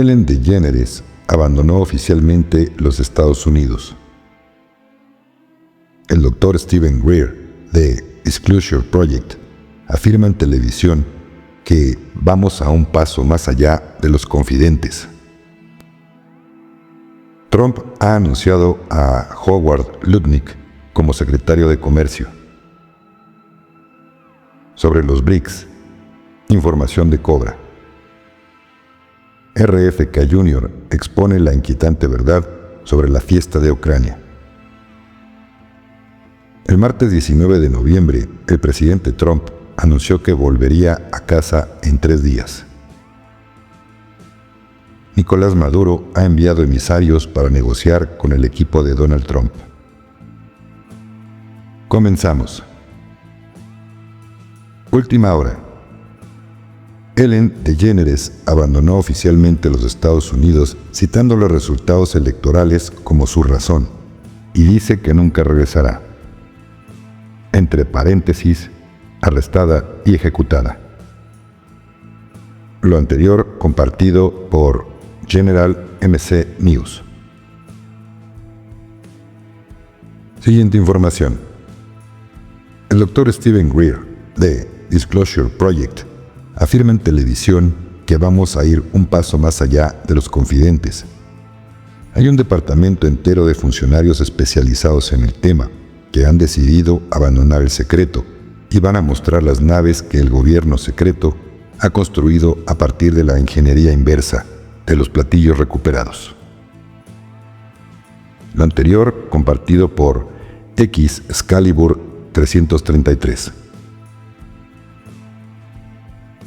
Ellen DeGeneres abandonó oficialmente los Estados Unidos. El Dr. Stephen Greer, de Disclosure Project, afirma en televisión que vamos a un paso más allá de los confidentes. Trump ha anunciado a Howard Lutnick como secretario de Comercio. Sobre los BRICS, información de Cobra. RFK Jr. expone la inquietante verdad sobre la fiesta de Ucrania. El martes 19 de noviembre, el presidente Trump anunció que volvería a casa en 3 días. Nicolás Maduro ha enviado emisarios para negociar con el equipo de Donald Trump. Comenzamos. Última hora. Ellen DeGeneres abandonó oficialmente los Estados Unidos citando los resultados electorales como su razón y dice que nunca regresará. Entre paréntesis, arrestada y ejecutada. Lo anterior compartido por General MC News. Siguiente información. El Dr. Stephen Greer, de Disclosure Project, afirma en televisión que vamos a ir un paso más allá de los confidentes. Hay un departamento entero de funcionarios especializados en el tema que han decidido abandonar el secreto y van a mostrar las naves que el gobierno secreto ha construido a partir de la ingeniería inversa de los platillos recuperados. Lo anterior compartido por Excalibur 333.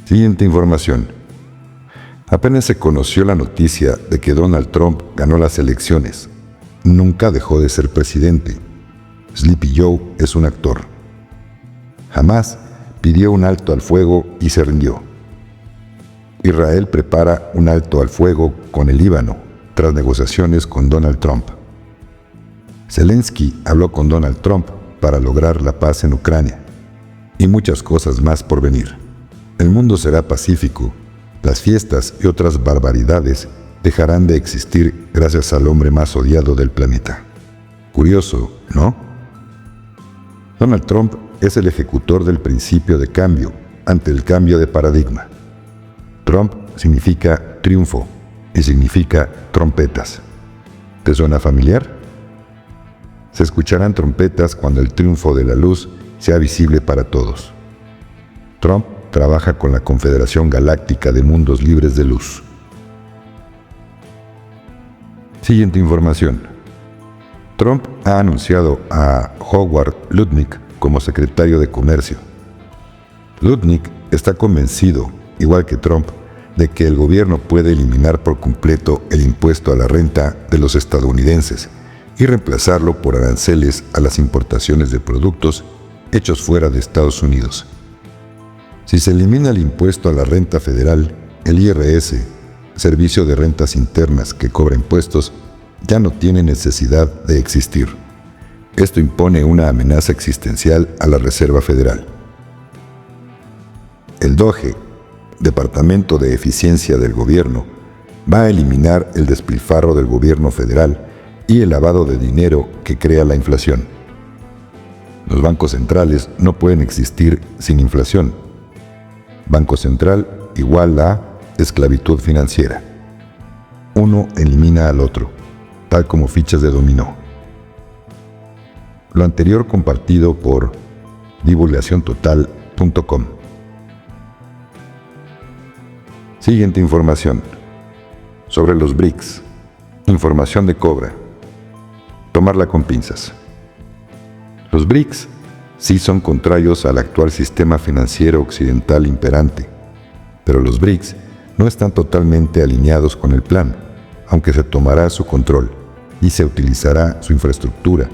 Siguiente información. Apenas se conoció la noticia de que Donald Trump ganó las elecciones. Nunca dejó de ser presidente. Sleepy Joe es un actor. Jamás pidió un alto al fuego y se rindió. Israel prepara un alto al fuego con el Líbano, tras negociaciones con Donald Trump. Zelensky habló con Donald Trump para lograr la paz en Ucrania. Y muchas cosas más por venir. El mundo será pacífico. Las fiestas y otras barbaridades dejarán de existir gracias al hombre más odiado del planeta. Curioso, ¿no? Donald Trump es el ejecutor del principio de cambio ante el cambio de paradigma. Trump significa triunfo y significa trompetas. ¿Te suena familiar? Se escucharán trompetas cuando el triunfo de la luz sea visible para todos. Trump trabaja con la Confederación Galáctica de Mundos Libres de Luz. Siguiente información. Trump ha anunciado a Howard Lutnick como secretario de Comercio. Lutnick está convencido, igual que Trump, de que el gobierno puede eliminar por completo el impuesto a la renta de los estadounidenses y reemplazarlo por aranceles a las importaciones de productos hechos fuera de Estados Unidos. Si se elimina el impuesto a la renta federal, el IRS, Servicio de Rentas Internas que cobra impuestos, ya no tiene necesidad de existir. Esto impone una amenaza existencial a la Reserva Federal. El DOGE, Departamento de Eficiencia del Gobierno, va a eliminar el despilfarro del gobierno federal y el lavado de dinero que crea la inflación. Los bancos centrales no pueden existir sin inflación. Banco central igual a esclavitud financiera. Uno elimina al otro, tal como fichas de dominó. Lo anterior compartido por divulgaciontotal.com. Siguiente información. Sobre los BRICS. Información de Cobra. Tomarla con pinzas. Los BRICS sí son contrarios al actual sistema financiero occidental imperante, pero los BRICS no están totalmente alineados con el plan, aunque se tomará su control y se utilizará su infraestructura.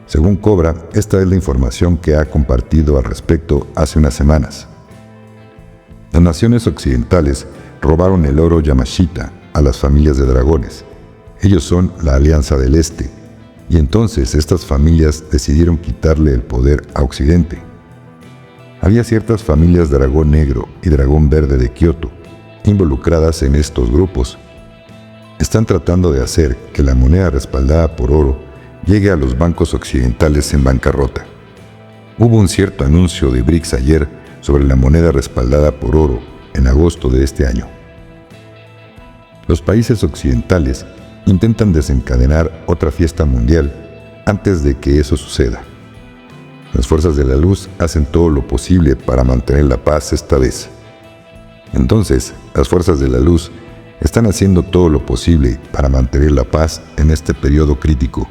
Según Cobra, esta es la información que ha compartido al respecto hace unas semanas. Las naciones occidentales robaron el oro Yamashita a las familias de dragones. Ellos son la Alianza del Este, y entonces estas familias decidieron quitarle el poder a Occidente. Había ciertas familias dragón negro y dragón verde de Kioto, involucradas en estos grupos están tratando de hacer que la moneda respaldada por oro llegue a los bancos occidentales en bancarrota. Hubo un cierto anuncio de BRICS ayer sobre la moneda respaldada por oro en agosto de este año. Los países occidentales intentan desencadenar otra fiesta mundial antes de que eso suceda. Las fuerzas de la luz hacen todo lo posible para mantener la paz esta vez. Entonces, las fuerzas de la luz están haciendo todo lo posible para mantener la paz en este periodo crítico.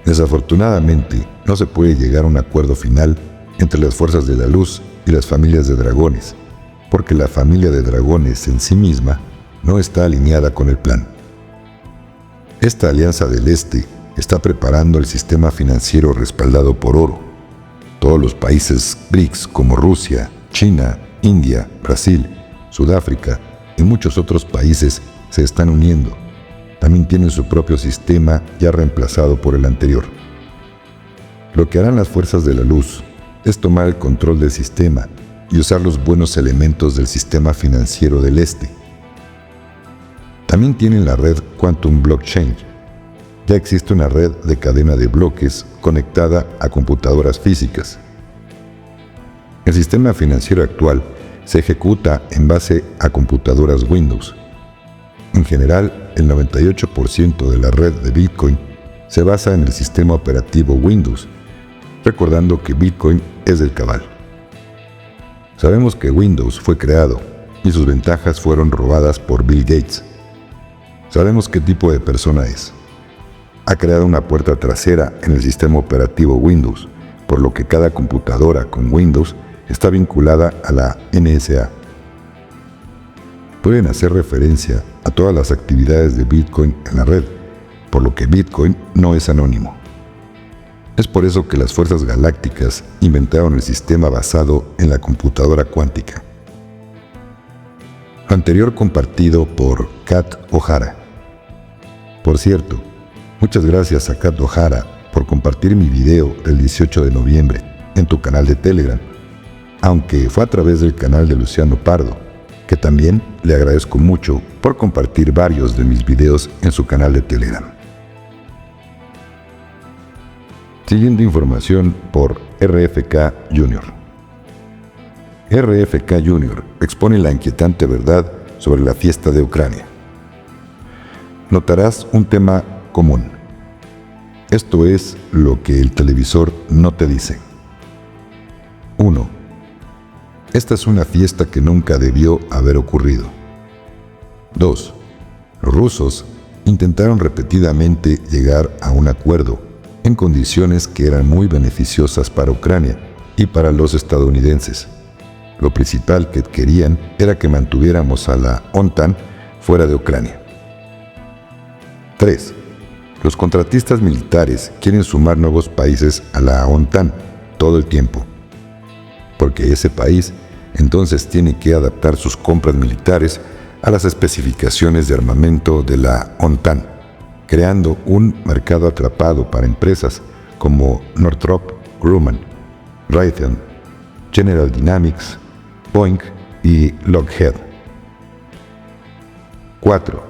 Desafortunadamente, no se puede llegar a un acuerdo final entre las fuerzas de la luz y las familias de dragones, porque la familia de dragones en sí misma no está alineada con el plan. Esta alianza del Este está preparando el sistema financiero respaldado por oro. Todos los países BRICS como Rusia, China, India, Brasil, Sudáfrica y muchos otros países se están uniendo. También tienen su propio sistema ya reemplazado por el anterior. Lo que harán las fuerzas de la luz es tomar el control del sistema y usar los buenos elementos del sistema financiero del Este. También tienen la red Quantum Blockchain. Ya existe una red de cadena de bloques conectada a computadoras físicas. El sistema financiero actual se ejecuta en base a computadoras Windows. En general, el 98% de la red de Bitcoin se basa en el sistema operativo Windows, recordando que Bitcoin es del cabal. Sabemos que Windows fue creado y sus ventajas fueron robadas por Bill Gates. Sabemos qué tipo de persona es. Ha creado una puerta trasera en el sistema operativo Windows, por lo que cada computadora con Windows está vinculada a la NSA. Pueden hacer referencia a todas las actividades de Bitcoin en la red, por lo que Bitcoin no es anónimo. Es por eso que las fuerzas galácticas inventaron el sistema basado en la computadora cuántica. Lo anterior compartido por Kat O'Hara. Por cierto, muchas gracias a Kat O'Hara por compartir mi video del 18 de noviembre en tu canal de Telegram, aunque fue a través del canal de Luciano Pardo, que también le agradezco mucho por compartir varios de mis videos en su canal de Telegram. Siguiendo información por RFK Jr. RFK Jr. expone la inquietante verdad sobre la fiesta de Ucrania. Notarás un tema común. Esto es lo que el televisor no te dice. 1. Esta es una fiesta que nunca debió haber ocurrido. 2. Los rusos intentaron repetidamente llegar a un acuerdo en condiciones que eran muy beneficiosas para Ucrania y para los estadounidenses. Lo principal que querían era que mantuviéramos a la OTAN fuera de Ucrania. 3. Los contratistas militares quieren sumar nuevos países a la OTAN todo el tiempo, porque ese país entonces tiene que adaptar sus compras militares a las especificaciones de armamento de la OTAN, creando un mercado atrapado para empresas como Northrop Grumman, Raytheon, General Dynamics, Boeing y Lockheed. 4.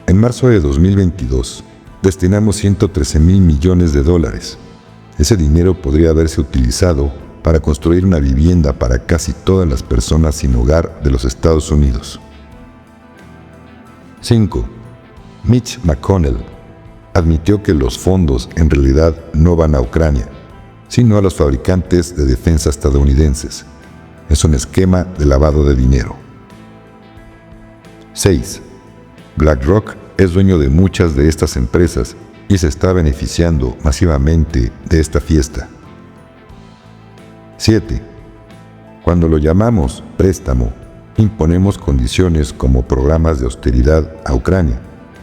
En marzo de 2022, destinamos $113,000 millones. Ese dinero podría haberse utilizado para construir una vivienda para casi todas las personas sin hogar de los Estados Unidos. 5. Mitch McConnell admitió que los fondos en realidad no van a Ucrania, sino a los fabricantes de defensa estadounidenses. Es un esquema de lavado de dinero. 6. BlackRock es dueño de muchas de estas empresas y se está beneficiando masivamente de esta fiesta. 7. Cuando lo llamamos préstamo, imponemos condiciones como programas de austeridad a Ucrania,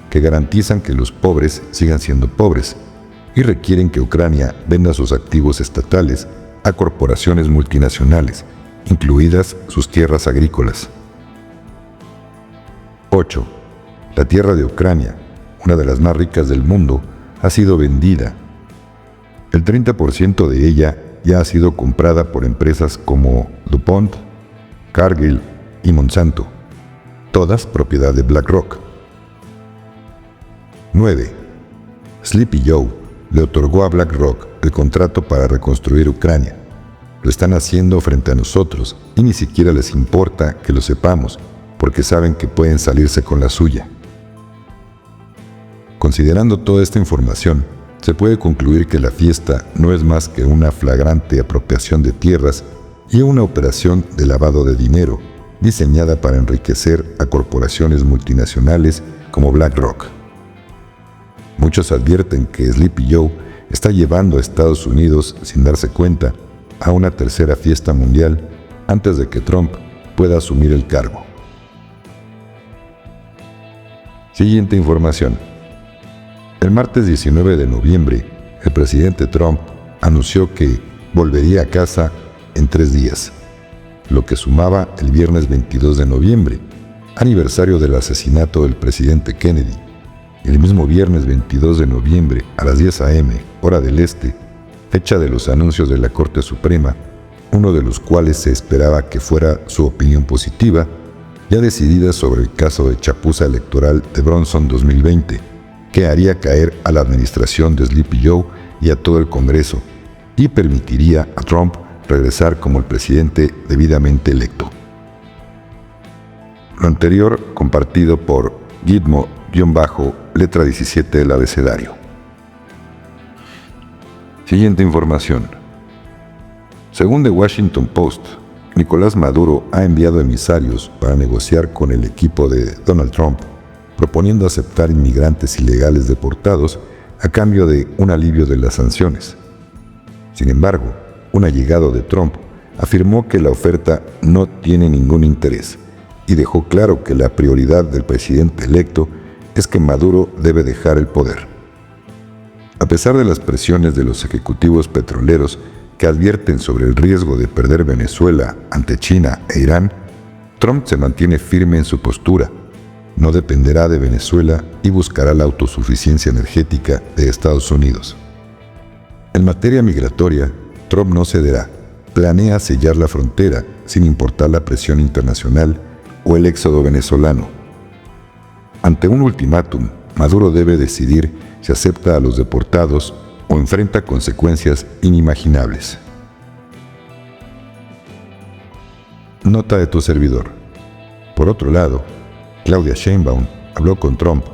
que garantizan que los pobres sigan siendo pobres y requieren que Ucrania venda sus activos estatales a corporaciones multinacionales, incluidas sus tierras agrícolas. 8. La tierra de Ucrania, una de las más ricas del mundo, ha sido vendida. El 30% de ella ya ha sido comprada por empresas como DuPont, Cargill y Monsanto, todas propiedad de BlackRock. 9. Sleepy Joe le otorgó a BlackRock el contrato para reconstruir Ucrania. Lo están haciendo frente a nosotros y ni siquiera les importa que lo sepamos, porque saben que pueden salirse con la suya. Considerando toda esta información, se puede concluir que la fiesta no es más que una flagrante apropiación de tierras y una operación de lavado de dinero diseñada para enriquecer a corporaciones multinacionales como BlackRock. Muchos advierten que Sleepy Joe está llevando a Estados Unidos, sin darse cuenta, a una tercera fiesta mundial antes de que Trump pueda asumir el cargo. Siguiente información. El martes 19 de noviembre, el presidente Trump anunció que volvería a casa en 3 días, lo que sumaba el viernes 22 de noviembre, aniversario del asesinato del presidente Kennedy. El mismo viernes 22 de noviembre a las 10 a.m., hora del este, fecha de los anuncios de la Corte Suprema, uno de los cuales se esperaba que fuera su opinión positiva, ya decidida sobre el caso de chapuza electoral de Bronson 2020, que haría caer a la administración de Sleepy Joe y a todo el Congreso, y permitiría a Trump regresar como el presidente debidamente electo. Lo anterior compartido por Gitmo-letra 17 del abecedario. Siguiente información. Según The Washington Post, Nicolás Maduro ha enviado emisarios para negociar con el equipo de Donald Trump, proponiendo aceptar inmigrantes ilegales deportados a cambio de un alivio de las sanciones. Sin embargo, un allegado de Trump afirmó que la oferta no tiene ningún interés y dejó claro que la prioridad del presidente electo es que Maduro debe dejar el poder. A pesar de las presiones de los ejecutivos petroleros que advierten sobre el riesgo de perder Venezuela ante China e Irán, Trump se mantiene firme en su postura. No dependerá de Venezuela y buscará la autosuficiencia energética de Estados Unidos. En materia migratoria, Trump no cederá. Planea sellar la frontera sin importar la presión internacional o el éxodo venezolano. Ante un ultimátum, Maduro debe decidir si acepta a los deportados o enfrenta consecuencias inimaginables. Nota de tu servidor. Por otro lado, Claudia Sheinbaum habló con Trump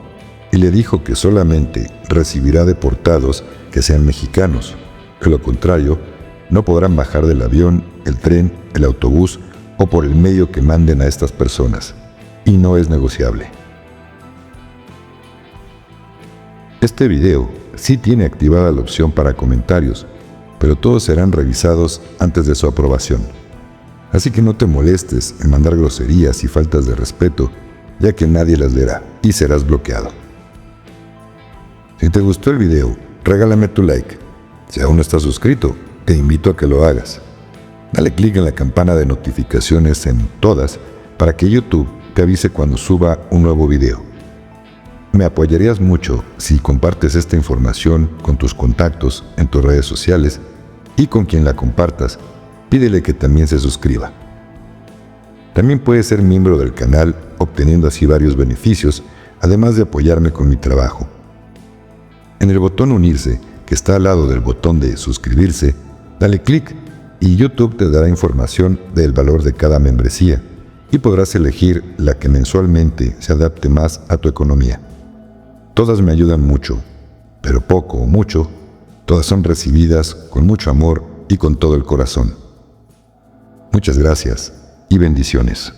y le dijo que solamente recibirá deportados que sean mexicanos. De lo contrario, no podrán bajar del avión, el tren, el autobús o por el medio que manden a estas personas. Y no es negociable. Este video sí tiene activada la opción para comentarios, pero todos serán revisados antes de su aprobación. Así que no te molestes en mandar groserías y faltas de respeto, ya que nadie las leerá y serás bloqueado. Si te gustó el video, regálame tu like. Si aún no estás suscrito, te invito a que lo hagas. Dale clic en la campana de notificaciones en todas para que YouTube te avise cuando suba un nuevo video. Me apoyarías mucho si compartes esta información con tus contactos en tus redes sociales y con quien la compartas, pídele que también se suscriba. También puedes ser miembro del canal obteniendo así varios beneficios, además de apoyarme con mi trabajo. En el botón unirse, que está al lado del botón de suscribirse, dale clic y YouTube te dará información del valor de cada membresía y podrás elegir la que mensualmente se adapte más a tu economía. Todas me ayudan mucho, pero poco o mucho, todas son recibidas con mucho amor y con todo el corazón. Muchas gracias y bendiciones.